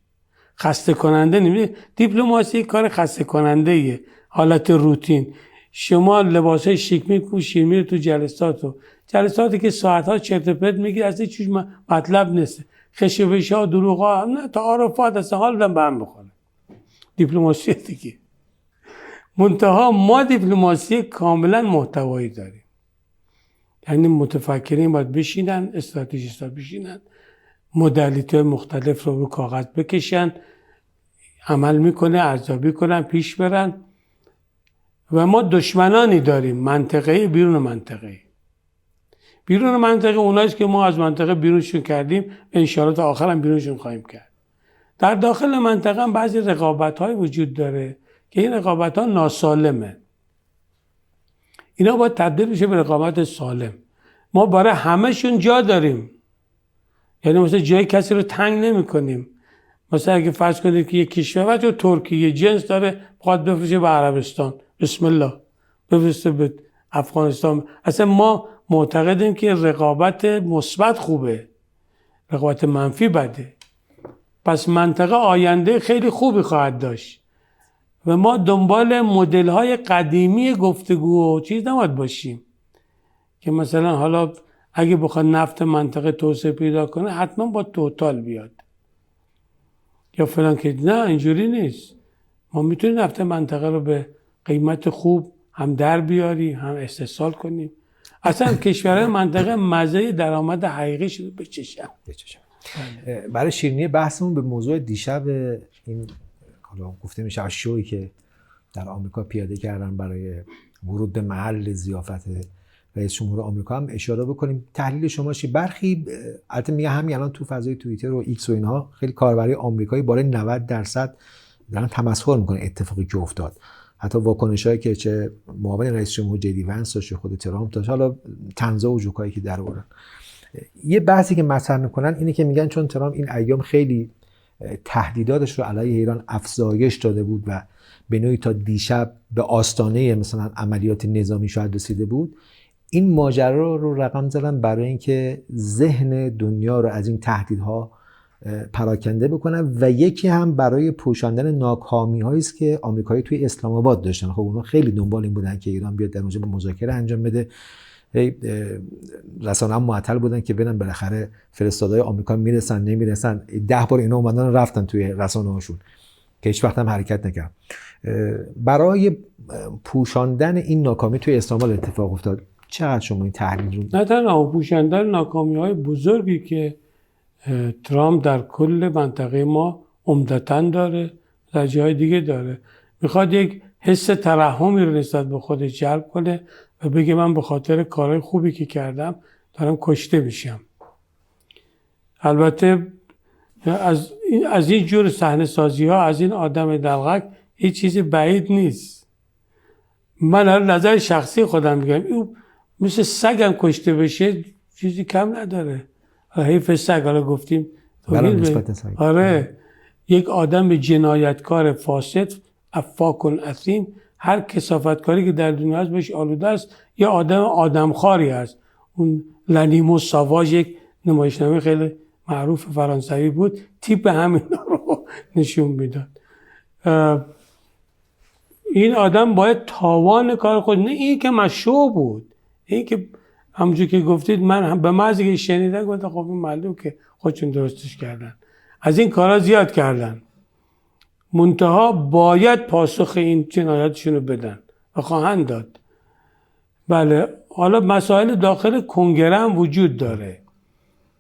خسته کننده نمیشه. دیپلماسی کار خسته کننده ایه، حالت روتین. شما لباسای شیک میپوشید میره تو جلساتی که ساعت‌ها چرت و پرت میگی، اصلا هیچ مطلب نیست. خشوش‌ها دروغ‌ها نه تعارفات اصلا حال دادن به هم بخوره. دیپلماسی دیگه. منتها ما دیپلماسی کاملا محتوایی داریم. یعنی متفکرین باید بشینن، استراتژیست‌ها بشینن، مدلیت‌های مختلف رو کاغذ بکشن، عمل میکنه، ارزیابی کنن، پیش برن. و ما دشمنانی داریم، منطقه‌ای بیرون منطقه‌ای. بیرون منطقه اوناییست که ما از منطقه بیرونشون کردیم، انشاءالله تا آخر هم بیرونشون خواهیم کرد. در داخل منطقه هم بعضی رقابت‌های وجود داره که این رقابت‌ها ناسالمه. اینا باید تبدیل بشه به رقابت سالم. ما برای همه‌شون جا داریم. یعنی مثلا جای کسی رو تنگ نمی‌کنیم. مثلا اگه فرض کنید که یک کشور تو ترکیه جنس داره بخواد بفروشه به عربستان، بسم الله بفرسته به افغانستان. اصلا ما معتقدیم که رقابت مثبت خوبه، رقابت منفی بده. پس منطقه آینده خیلی خوبی خواهد داشت و ما دنبال مدل‌های قدیمی گفتگو و چیز نباید باشیم که مثلا حالا اگه بخواد نفت منطقه توسعه پیدا کنه حتما با توتال بیاد یا فلان، که نه اینجوری نیست. ما میتونیم نفت منطقه رو به قیمت خوب هم در بیاریم هم استحصال کنیم. اصلا کشورهای منطقه مزه درآمد حقیقی شده بچشن. برای شیرینی بحثمون به موضوع دیشب این حالا گفته میشه شویی که در آمریکا پیاده کردن برای ورود به محل ضیافت رئیس جمهور آمریکا هم اشاره بکنیم. تحلیل شما چیه؟ برخی البته میگه همین الان تو فضای توییتر و ایکس و اینها خیلی کاربری آمریکایی بالای 90% دارن تمسخر میکنه اتفاقی که افتاد. حتی واکنشایی که چه معاون رئیس جمهور جدی ونس داشت، خود ترامپ داشت، حالا طنزا و جوکایی که در آوردن. یه بحثی که مطرح میکنن اینه که میگن چون ترامپ این ایام خیلی تهدیداتش رو علیه ایران افزایش داده بود و به نوعی تا دیشب به آستانه مثلا عملیات نظامی شاید رسیده بود، این ماجرا رو رقم زدن برای اینکه ذهن دنیا رو از این تهدیدها پراکنده بکنن و یکی هم برای پوشاندن ناکامی‌هایی است که آمریکایی توی اسلام آباد داشتن. خب اونا خیلی دنبال این بودن که ایران بیاد در اونجا مذاکره انجام بده. رسانه هم معطل بودن که ببینن بالاخره فرستادهای آمریکا میرسن نمیرسن. 10 بار اینا اومدن رفتن توی رسانه هاشون که هیچ وقت هم حرکت نکرد. برای پوشاندن این ناکامی توی اسلام آباد اتفاق افتاد. چقدر شما این تحلیل رو؟ نه تنها پوشاندن ناکامی‌های بزرگی که ترامپ در کل منطقه ما عمدتاً داره، در جای دیگه داره، میخواد یک حس ترحمی رو نسبت به خودش جلب کنه و بگه من به خاطر کارهای خوبی که کردم دارم کشته میشم. البته از این جور صحنه سازی ها از این آدم دلغک هیچ چیزی بعید نیست. من نظر شخصی خودم میگم او مثل سگم کشته بشه چیزی کم نداره. حیف سگ، حالا گفتیم آره، یک آدم جنایتکار فاسد افاک اثیم، هر کثافتکاری که در دنیا هست بهش آلوده است. یه آدمخواری هست. اون لنیمو ساواژ یک نمایشنامه خیلی معروف فرانسوی بود، تیپ همینا رو نشون میداد. این آدم باید تاوان کار خود، نه این که مشروع بود، این که همونجور که گفتید من به محض که شنیدم گفتم خب این معلوم که خودشون درستش کردن. از این کارا زیاد کردن، منتها باید پاسخ این جنایاتشون رو بدن و خواهند داد. بله، حالا مسائل داخل کنگره هم وجود داره.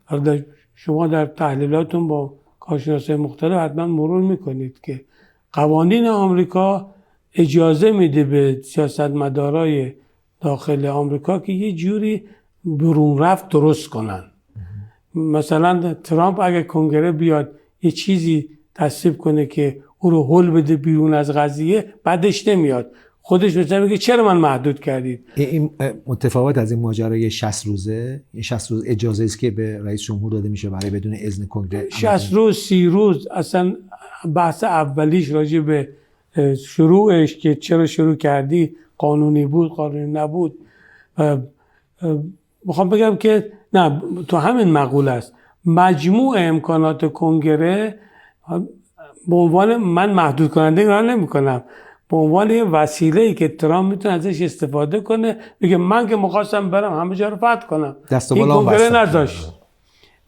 حالا شما در تحلیلاتون با کارشناسای مختلف حتما مرور میکنید که قوانین آمریکا اجازه میده به سیاستمدارای داخل آمریکا که یه جوری برون رفت درست کنن. مثلا ترامپ اگه کنگره بیاد یه چیزی تصویب کنه که او رو هل بده بیرون از قضیه، بعدش نمیاد خودش مثلا میگه چرا من محدود کردید. این متفاوت از این ماجرای 60 روزه. این 60 روز اجازه است که به رئیس جمهور داده میشه برای بدون اذن کنگره. 60 روز 30 روز اصلا بحث اولیش راجع به شروعش که چرا شروع کردی، قانونی بود قانونی نبود. میخوام بگم که نه، تو همین مقوله است. مجموع امکانات کنگره به عنوان من محدود کننده ایران نمی کنم، به عنوان یه وسیله‌ای که ترامپ میتونه ازش استفاده کنه، بگه من که می‌خواستم برم همه جا رو فتح کنم، این کنگره نذاشت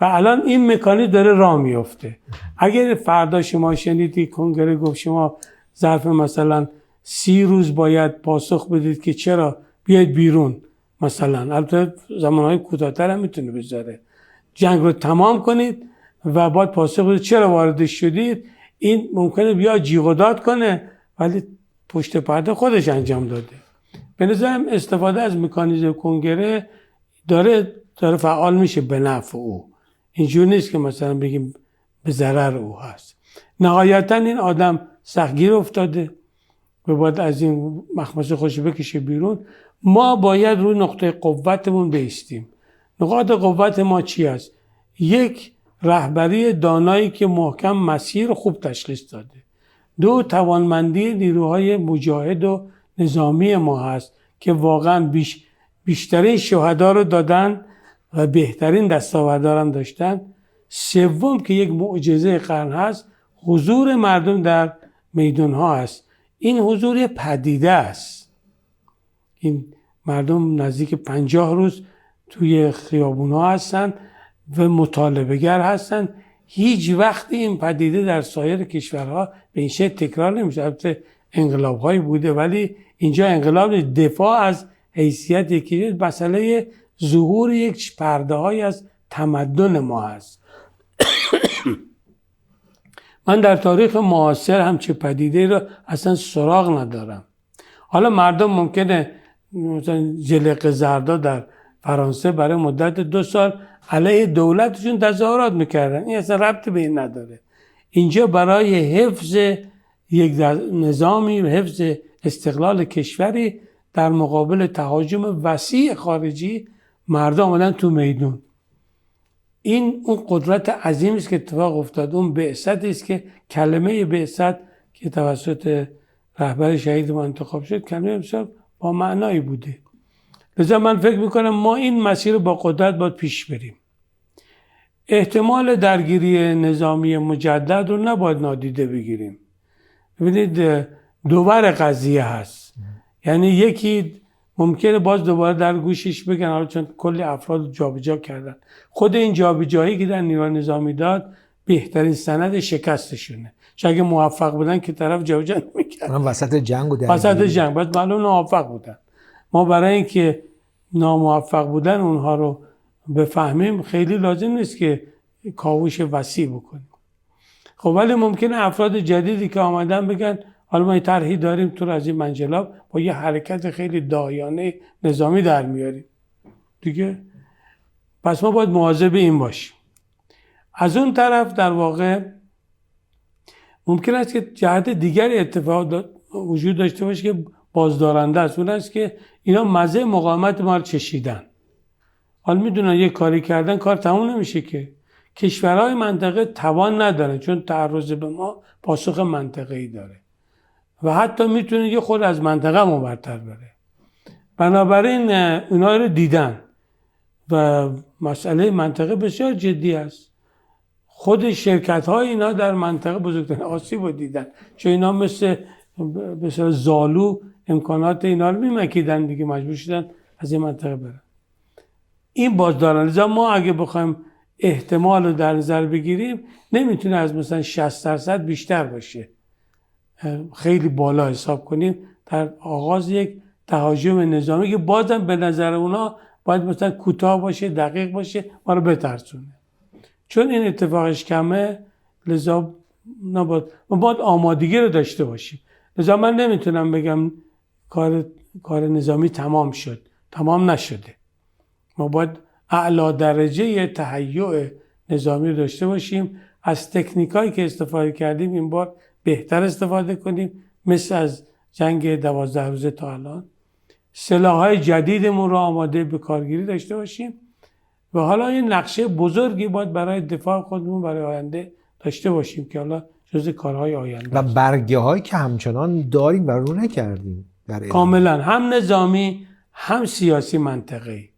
و الان این مکانیزم داره راه میفته. اگر فردا شما شنیدی کنگره گفت شما ظرف مثلا 30 روز باید پاسخ بدید که چرا بیاید بیرون، مثلا البته زمانهای کوتاه‌تر هم میتونه بذاره، جنگ رو تمام کنید و باید پاسخ بدید چرا وارد شدید، این ممکنه بیا جیغ و داد کنه ولی پشت پرده خودش انجام داده. به نظرم استفاده از مکانیزم کنگره داره فعال میشه به نفع او. اینجور نیست که مثلا بگیم به ضرر او هست. نهایتا این آدم سختگیر افتاده و باید از این مخمصه خوش بکشه بیرون. ما باید روی نقطه قوتمون بایستیم. نقاط قوت ما چی است؟ یک، رهبری دانایی که محکم مسیر خوب تشخیص داده. دو، توانمندی نیروهای مجاهد و نظامی ما هست که واقعا بیشترین شهدا رو دادن و بهترین دستاوردها هم داشتن. سوم که یک معجزه قرن هست، حضور مردم در میدان ها است. این حضور یه پدیده است. این مردم نزدیک 50 روز توی خیابون ها هستن و مطالبه گر هستن. هیچ وقت این پدیده در سایر کشورها به این شکل تکرار نمیشه. البته انقلاب هایی بوده ولی اینجا انقلاب دفاع از حیثیت یکی، مسئله ظهور یک پرده های از تمدن ما هست. من در تاریخ معاصر همچه پدیده رو اصلا سراغ ندارم. حالا مردم ممکنه مثلا جلق زردا در فرانسه برای مدت 2 سال علیه دولتشون تظاهرات میکردن، این اصلا ربطی به این نداره. اینجا برای حفظ یک نظامی و حفظ استقلال کشوری در مقابل تهاجم وسیع خارجی مردم آمدن تو میدون. این اون قدرت عظیمی است که اتفاق افتاد. اون بعثتی است که کلمه بعثت که توسط رهبر شهید ما انتخاب شد کلمه بسیار با معنایی بوده. لذا من فکر میکنم ما این مسیر با قدرت باید پیش بریم. احتمال درگیری نظامی مجدد رو نباید نادیده بگیریم. ببینید دوباره قضیه هست. یعنی یکی ممکنه باز دوباره در گوشش بگن، حالا چون کلی افراد جابجا کردن، خود این جابجایی که در نیروی نظامی داد بهترین سند شکستشونه. چون اگه موفق بودن که طرف جابجا نمی‌کرد. وسط جنگ و درگیری. وسط جنگ بعد معلوم موفق بودن. ما برای اینکه ناموفق بودن اونها رو بفهمیم خیلی لازم نیست که کاوش وسیع بکنیم. خب ولی ممکنه افراد جدیدی که آمدن بگن حالا ما طرحی داریم تو از این منجلاب با یه حرکت خیلی داهیانه نظامی در میاریم دیگه. پس ما باید مواظب این باشیم. از اون طرف در واقع ممکن است که جهت دیگری اتفاق وجود داشته باشه که بازدارنده است. اون است که اینا مزه مقاومت ما رو چشیدن. حالا میدونن یه کاری کردن کار تموم نمیشه که. کشورهای منطقه توان ندارن چون تعرض به ما پاسخ منطقه‌ای داره و حتی میتونه یه خود از منطقه ما برتر بره. بنابراین اونا رو دیدن و مسئله منطقه بسیار جدی است. خود شرکت های اینا در منطقه بزرگترین آسیب رو دیدن چون اینا مثل زالو امکانات اینا رو میمکیدن دیگه، مجبور شدن از این منطقه برن. این بازدارن. لذا ما اگه بخوایم احتمال رو در نظر بگیریم نمیتونه از مثلا 60% بیشتر باشه. خیلی بالا حساب کنیم در آغاز یک تهاجم نظامی که بازم به نظر اونا باید مثلا کوتاه باشه، دقیق باشه، ما رو بترسونه. چون این اتفاقش کمه لذا ما باید آمادگی رو داشته باشیم. لذا من نمیتونم بگم کار نظامی تمام شد. تمام نشده. ما باید اعلی درجه تهیع نظامی رو داشته باشیم. از تکنیکایی که استفاده کردیم این بار بهتر استفاده کنیم، مثل از جنگ 12 روزه تا الان. سلاح‌های جدیدمون رو آماده به کارگیری داشته باشیم و حالا این نقشه بزرگی باید برای دفاع خودمون برای آینده داشته باشیم که حالا جزء کارهای آینده و برگه هایی که همچنان داریم و رو نکردیم کاملا هم نظامی هم سیاسی منطقه‌ای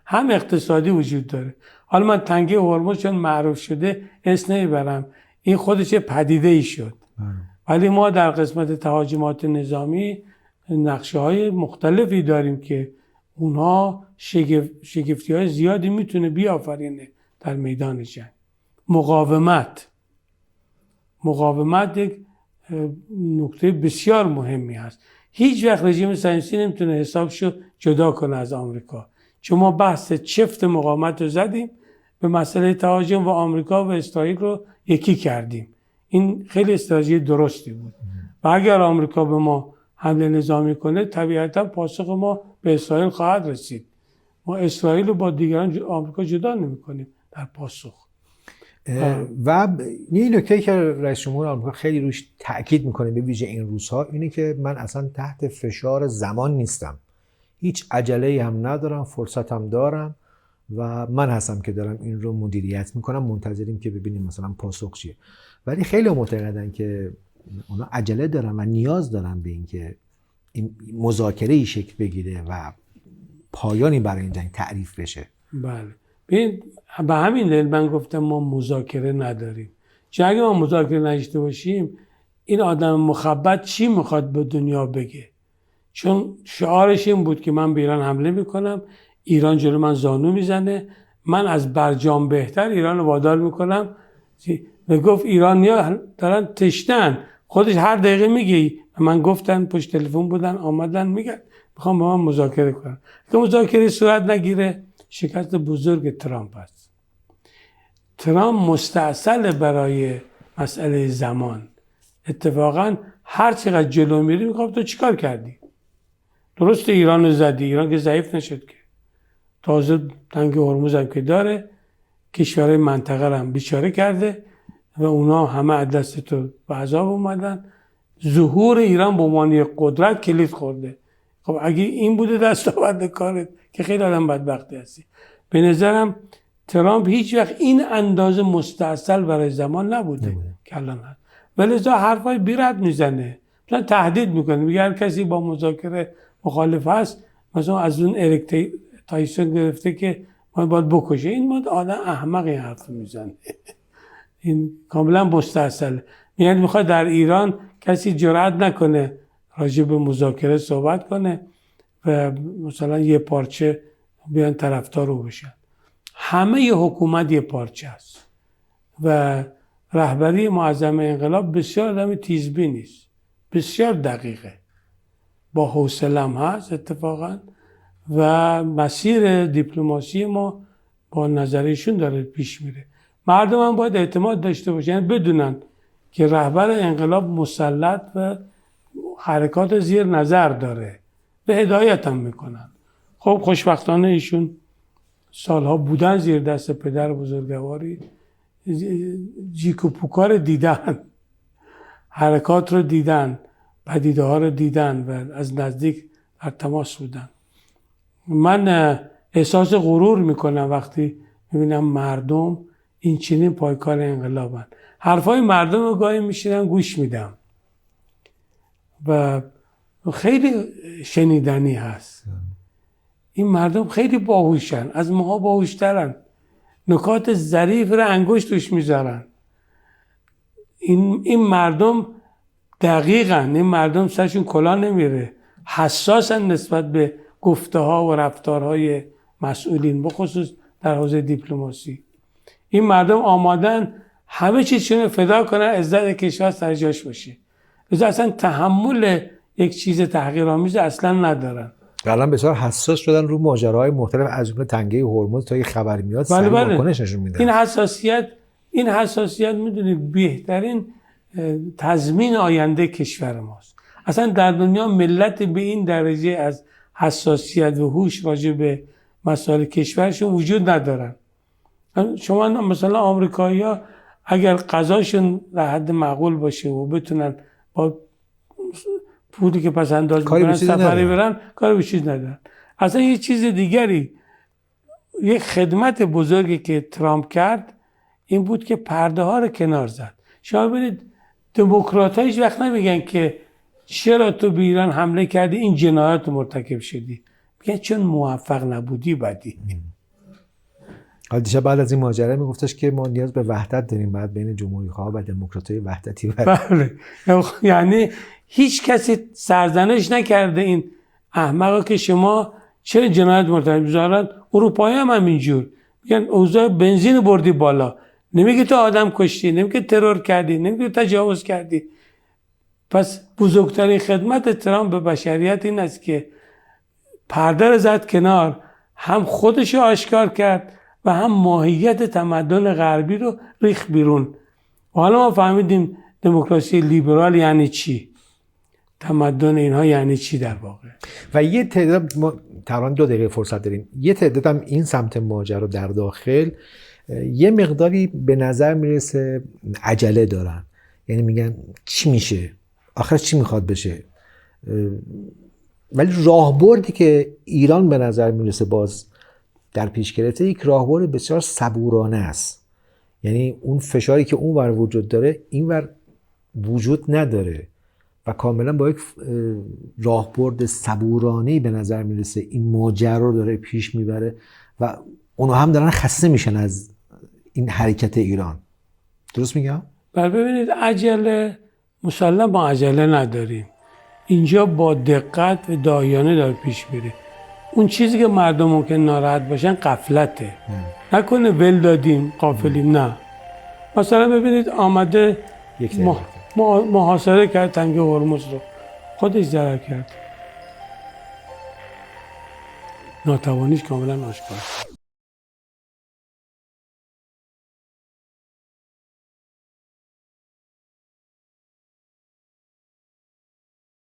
هم اقتصادی وجود داره. حالا من تنگه هرمز چون معروف شده اسم نمیبرم، این خودش پدیده ای شد. ولی ما در قسمت تهاجمات نظامی نقشه های مختلفی داریم که اونها شگفتی های زیادی میتونه بیافرینه در میدان جنگ. مقاومت یک نکته بسیار مهمی هست. هیچ وقت رژیم صهیونیستی نمیتونه حسابشو جدا کنه از آمریکا. چون ما بحث چفت مقاومت رو زدیم به مسئله تهاجم و آمریکا و اسرائیل رو یکی کردیم. این خیلی استراتژی درستی بود و اگر آمریکا به ما حمله نظامی کنه طبیعتا پاسخ ما به اسرائیل خواهد رسید ما اسرائیل رو با دیگران آمریکا جدا نمی‌کنیم در پاسخ. و این نکته که رئیس جمهور آمریکا خیلی روش تاکید میکنه به ویژه این روزها اینه که من اصلا تحت فشار زمان نیستم، هیچ عجله‌ای هم ندارم، فرصت هم دارم و من هستم که دارم این رو مدیریت میکنم، منتظریم که ببینیم مثلا پاسخ چیه. ولی خیلی معتقدن که اونا عجله دارن و نیاز دارن به این که این مذاکره‌ای شکل بگیره و پایانی برای این جنگ تعریف بشه. بله. به همین دلیل من گفتم ما مذاکره نداریم. چون اگه ما مذاکره نداشته باشیم این آدم مخبط چی میخواد به دنیا بگه؟ چون شعارش این بود که من به ایران حمله میکنم، ایران جلو من زانو میزنه، من از برجام بهتر ایران رو وادار میکنم. و گفت ایرانی‌ها دارن تشنن، خودش هر دقیقه میگه من گفتن پشت تلفن بودن آمدن میگن میخوام با من مذاکره کنم. که مذاکره صورت نگیره شکست بزرگ ترامپ است. ترامپ مستعسل برای مسئله زمان. اتفاقا هر چقدر جلو میری میگم تو چیکار کردی؟ درست ایران رو زدی، ایران که ضعیف نشد که. تازه تنگ هرمز هم که داره، کشورهای منطقه رو هم بیچاره کرده و اونا همه از دست تو به عذاب اومدن. ظهور ایران به عنوان قدرت کلید خورده. خب اگه این بوده دستاورد کارت که خیلی آدم بدبختی هستی. به نظرم ترامپ هیچ وقت این اندازه مستعسل برای زمان نبوده که الان هست. ولی ازا حرفای بی ربط میزنه، مثلا تهدید میکنه، میگه هر کسی با مذاکره مخالف هست مثلا از اون اریک تایسون گرفته که ما باید بکشه. این آدم احمق این حرف میزنه. این کاملا مستعسل. یعنی میخواد در ایران کسی جرئت نکنه راجع به مذاکره صحبت کنه و مثلا یه پارچه بیان طرفدار رو بشن. همه ی حکومت یه پارچه است و رهبری معظم انقلاب بسیار آدم تیزبینی است، بسیار دقیقه، با حوصله هم هست اتفاقا و مسیر دیپلماسی ما با نظرشون داره پیش میره. مردم هم باید اعتماد داشته باشن، یعنی بدونن که رهبر انقلاب مسلط و حرکات زیر نظر داره و هدایت هم میکنن. خب خوشبختانه ایشون سالها بودن زیر دست پدر بزرگواری، جیک و پوکا رو دیدن، حرکات رو دیدن، پدیده ها رو دیدن و از نزدیک در تماس بودن. من احساس غرور میکنم وقتی میبینم مردم این چنین پایکار انقلابن. حرفای مردم رو گاهی میشینم گوش میدم و خیلی شنیدنی هست. این مردم خیلی باهوشن، از ماها باهوشترن، نکات ظریف رو انگشت توش میذارن. این مردم دقیقاً، این مردم سرشون کلا نمیره، حساسن نسبت به گفته ها و رفتارهای مسئولین، بخصوص در حوزه دیپلماسی. این مردم آمادن همه چیزشون رو فدا کنن عزت کشور سر جاش باشه. لذا اصلا تحمل یک چیز تحقیرآمیز اصلا ندارن. الان بسیار حساس شدن رو ماجراهای مختلف از جمله تنگه هرمز تا یه خبر میاد سریع واکنش نشون میدن. این حساسیت میدونید بهترین تضمین آینده کشور ماست. اصلا در دنیا ملت به این درجه از حساسیت و هوش راجع به مسائل کشورشون وجود ندارن. شما مثلا آمریکایی‌ها اگر غذاشون در حد معقول باشه و بتونن با پولی که پس انداز میکنن سفری برن، کاری به چیز ندارن. اصلا یه چیز دیگری، یه خدمت بزرگی که ترامپ کرد این بود که پرده ها رو کنار زد. شما ببینید دموکرات ها هیچ وقت نمیگن که چرا تو به ایران حمله کردی این جنایات مرتکب شدی، میگن چون موفق نبودی بدی. حالا دیشب بعد از این ماجرا میگفتش که ما نیاز به وحدت داریم، بعد بین جمهوری‌خواه و دموکرات‌های وحدتی بله. یعنی هیچ کسی سرزنش نکرده این احمقا که شما چرا جنایت مرتکب می‌ذارن. اروپایی هم همینجور میگن اوضاع بنزین بردی بالا، نمیگه تو آدم کشتی، نمیگه ترور کردی، نمیگه تجاوز کردی. پس بزرگترین خدمت ترامپ به بشریت این است که پرده رو زد کنار، هم خودش رو آشکار کرد و هم ماهیت تمدن غربی رو ریخت بیرون. و حالا ما فهمیدیم دموکراسی لیبرال یعنی چی. تمدن اینها یعنی چی در واقع. و یه تعداد ما تقریبا 2 دقیقه فرصت داریم، یه تعداد هم این سمت ماجرا در داخل یه مقداری به نظر میرسه عجله دارن، یعنی میگن چی میشه آخرش، چی میخواد بشه. ولی راهبردی که ایران به نظر میرسه باز در پیش گرفته یک راهبرد بسیار صبورانه است. یعنی اون فشاری که اون ور وجود داره این ور وجود نداره و کاملا با یک راهبرد صبورانه‌ای به نظر میرسه این ماجرا رو داره پیش میبره و اونها هم دارن خسته میشن از این حرکت ایران. درست میگم؟ بله ببینید عجله مسلم ما عجله نداریم، اینجا با دقت و دایانه داره پیش میره. اون چیزی که مردم ممکن ناراحت باشن غفلته. نکنه ول دادیم غافلیم، نه. مثلا ببینید آمده محاصره کرد تنگ هرمز رو، خودش ضرر کرد، ناتوانیش کاملا آشکار.